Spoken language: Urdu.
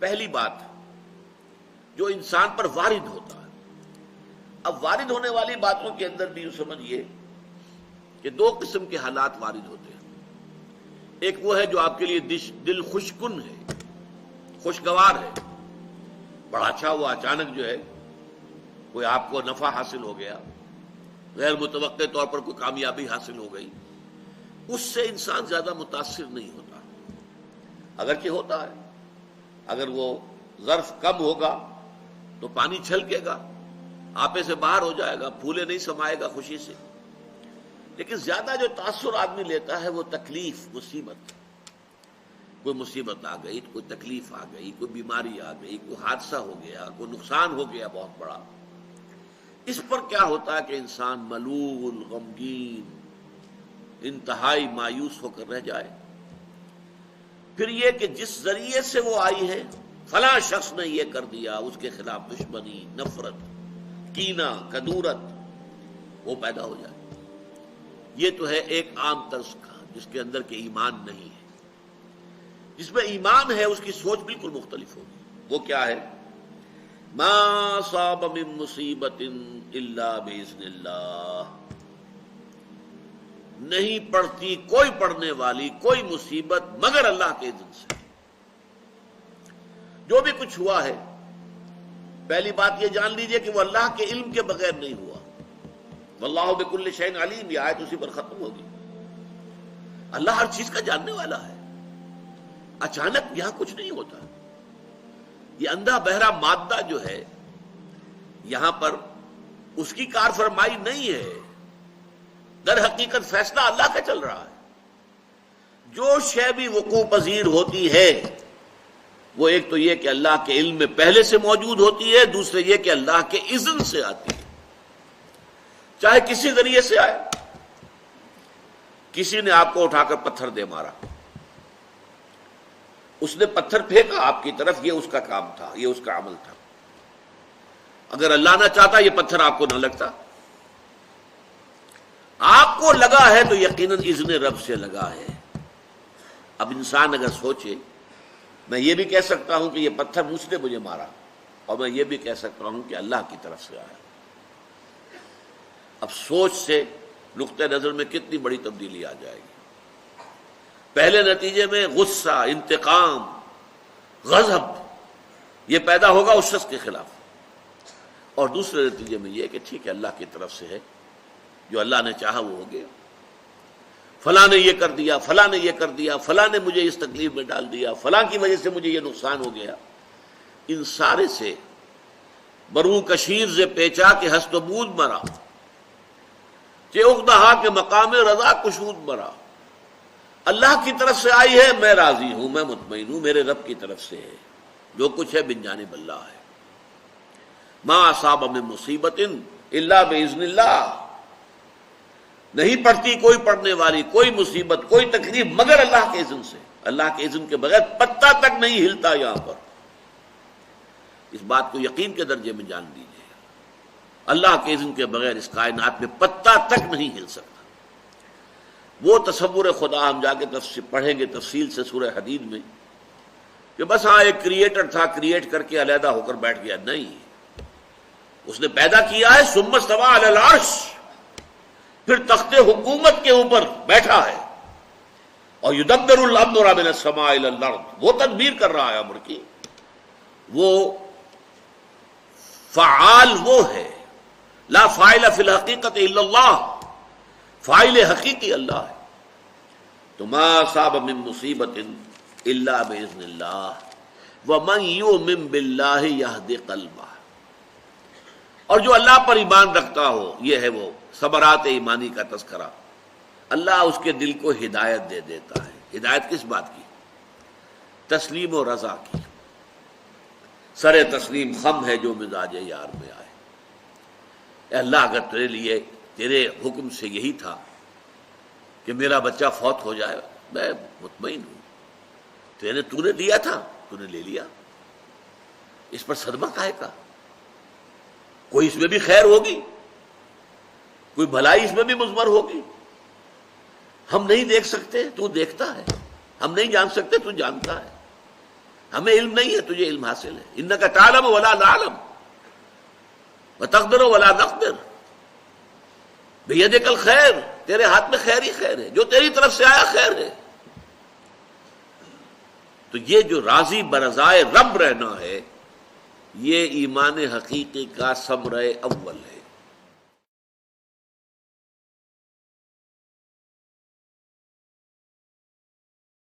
پہلی بات جو انسان پر وارد ہوتا ہے، اب وارد ہونے والی باتوں کے اندر بھی یوں سمجھیے کہ دو قسم کے حالات وارد ہوتے ہیں. ایک وہ ہے جو آپ کے لیے دل خوشکن ہے، خوشگوار ہے، بڑا اچھا ہوا، اچانک جو ہے کوئی آپ کو نفع حاصل ہو گیا، غیر متوقع طور پر کوئی کامیابی حاصل ہو گئی، اس سے انسان زیادہ متاثر نہیں ہوتا. اگرچہ ہوتا ہے، اگر وہ ظرف کم ہوگا تو پانی چھلکے گا، آپے سے باہر ہو جائے گا، پھولے نہیں سمائے گا خوشی سے. لیکن زیادہ جو تاثر آدمی لیتا ہے وہ تکلیف، مصیبت. کوئی مصیبت آ گئی، کوئی تکلیف آ گئی، کوئی بیماری آ گئی، کوئی حادثہ ہو گیا، کوئی نقصان ہو گیا بہت بڑا. اس پر کیا ہوتا ہے کہ انسان ملول، غمگین، انتہائی مایوس ہو کر رہ جائے. پھر یہ کہ جس ذریعے سے وہ آئی ہے، فلاں شخص نے یہ کر دیا، اس کے خلاف دشمنی، نفرت، کینہ، کدورت وہ پیدا ہو جائے. یہ تو ہے ایک عام طرز کا جس کے اندر کہ ایمان نہیں ہے. جس میں ایمان ہے اس کی سوچ بالکل مختلف ہوگی. وہ کیا ہے؟ ما صاب من مصیبت الا باذن اللہ، نہیں پڑتی کوئی پڑنے والی کوئی مصیبت مگر اللہ کے اذن سے. جو بھی کچھ ہوا ہے، پہلی بات یہ جان لیجئے کہ وہ اللہ کے علم کے بغیر نہیں ہوا. واللہ بکل شیء علیم، یہ آیت اسی پر ختم ہوگی. اللہ ہر چیز کا جاننے والا ہے. اچانک یہاں کچھ نہیں ہوتا. یہ اندھا بہرا مادہ جو ہے یہاں پر اس کی کار فرمائی نہیں ہے، در حقیقت فیصلہ اللہ کا چل رہا ہے. جو شے بھی وقوع پذیر ہوتی ہے وہ ایک تو یہ کہ اللہ کے علم میں پہلے سے موجود ہوتی ہے، دوسرے یہ کہ اللہ کے اذن سے آتی ہے. چاہے کسی ذریعے سے آئے. کسی نے آپ کو اٹھا کر پتھر دے مارا، اس نے پتھر پھینکا آپ کی طرف، یہ اس کا کام تھا، یہ اس کا عمل تھا. اگر اللہ نہ چاہتا یہ پتھر آپ کو نہ لگتا. آپ کو لگا ہے تو یقیناً اذن رب سے لگا ہے. اب انسان اگر سوچے، میں یہ بھی کہہ سکتا ہوں کہ یہ پتھر مجھ نے مجھے مارا، اور میں یہ بھی کہہ سکتا ہوں کہ اللہ کی طرف سے آیا. اب سوچ سے نقطہ نظر میں کتنی بڑی تبدیلی آ جائے گی. پہلے نتیجے میں غصہ، انتقام، غضب یہ پیدا ہوگا اس شخص کے خلاف، اور دوسرے نتیجے میں یہ کہ ٹھیک ہے اللہ کی طرف سے ہے، جو اللہ نے چاہا وہ ہو گیا. فلاں نے یہ کر دیا، فلاں نے یہ کر دیا، فلاں نے مجھے اس تکلیف میں ڈال دیا، فلاں کی وجہ سے مجھے یہ نقصان ہو گیا. ان سارے سے برو کشیر سے پیچا کہ ہست و بود مرا، کہ اقدہا کے مقام رضا کشود مرا. اللہ کی طرف سے آئی ہے، میں راضی ہوں، میں مطمئن ہوں، میرے رب کی طرف سے ہے. جو کچھ ہے من جانب اللہ ہے. ما اصاب من مصیبت الا باذن اللہ، نہیں پڑتی کوئی پڑنے والی کوئی مصیبت، کوئی تکلیف مگر اللہ کے اذن سے. اللہ کے اذن کے بغیر پتہ تک نہیں ہلتا. یہاں پر اس بات کو یقین کے درجے میں جان لیجیے، اللہ کے اذن کے بغیر اس کائنات میں پتہ تک نہیں ہل سکتا. وہ تصور خدا ہم جا کے پڑھیں گے تفصیل سے سورہ حدید میں، کہ بس ہاں ایک کریٹر تھا، کریٹ کر کے علیحدہ ہو کر بیٹھ گیا. نہیں، اس نے پیدا کیا ہے. ثم استوى علی العرش، پھر تخت حکومت کے اوپر بیٹھا ہے. اور یدبر الامر من السماء الى الارض، وہ تدبیر کر رہا ہے امر کی. وہ فعال وہ ہے، لا فاعل فی الحقیقت الا اللہ، فاعل حقیقی اللہ ہے. تو ما اصاب من مصیبت الا باذن اللہ ومن یؤمن باللہ یہد قلبہ. اور جو اللہ پر ایمان رکھتا ہو، یہ ہے وہ ثمرات ایمانی کا تذکرہ، اللہ اس کے دل کو ہدایت دے دیتا ہے. ہدایت کس بات کی؟ تسلیم و رضا کی. سر تسلیم خم ہے جو مزاج یار میں آئے. اے اللہ، اگر تیرے لیے تیرے حکم سے یہی تھا کہ میرا بچہ فوت ہو جائے، میں مطمئن ہوں. تو نے دیا تھا، تو نے لے لیا. اس پر صدمہ کاہے کا؟ کوئی اس میں بھی خیر ہوگی، کوئی بھلائی اس میں بھی مضمر ہوگی. ہم نہیں دیکھ سکتے، تو دیکھتا ہے. ہم نہیں جان سکتے، تو جانتا ہے. ہمیں علم نہیں ہے، تجھے علم حاصل ہے. انک تعلم ولا نعلم وتقدر ولا نقدر بیدک الخیر، تیرے ہاتھ میں خیر ہی خیر ہے، جو تیری طرف سے آیا خیر ہے. تو یہ جو راضی برضائے رب رہنا ہے، یہ ایمان حقیقی کا ثمرہ اول ہے.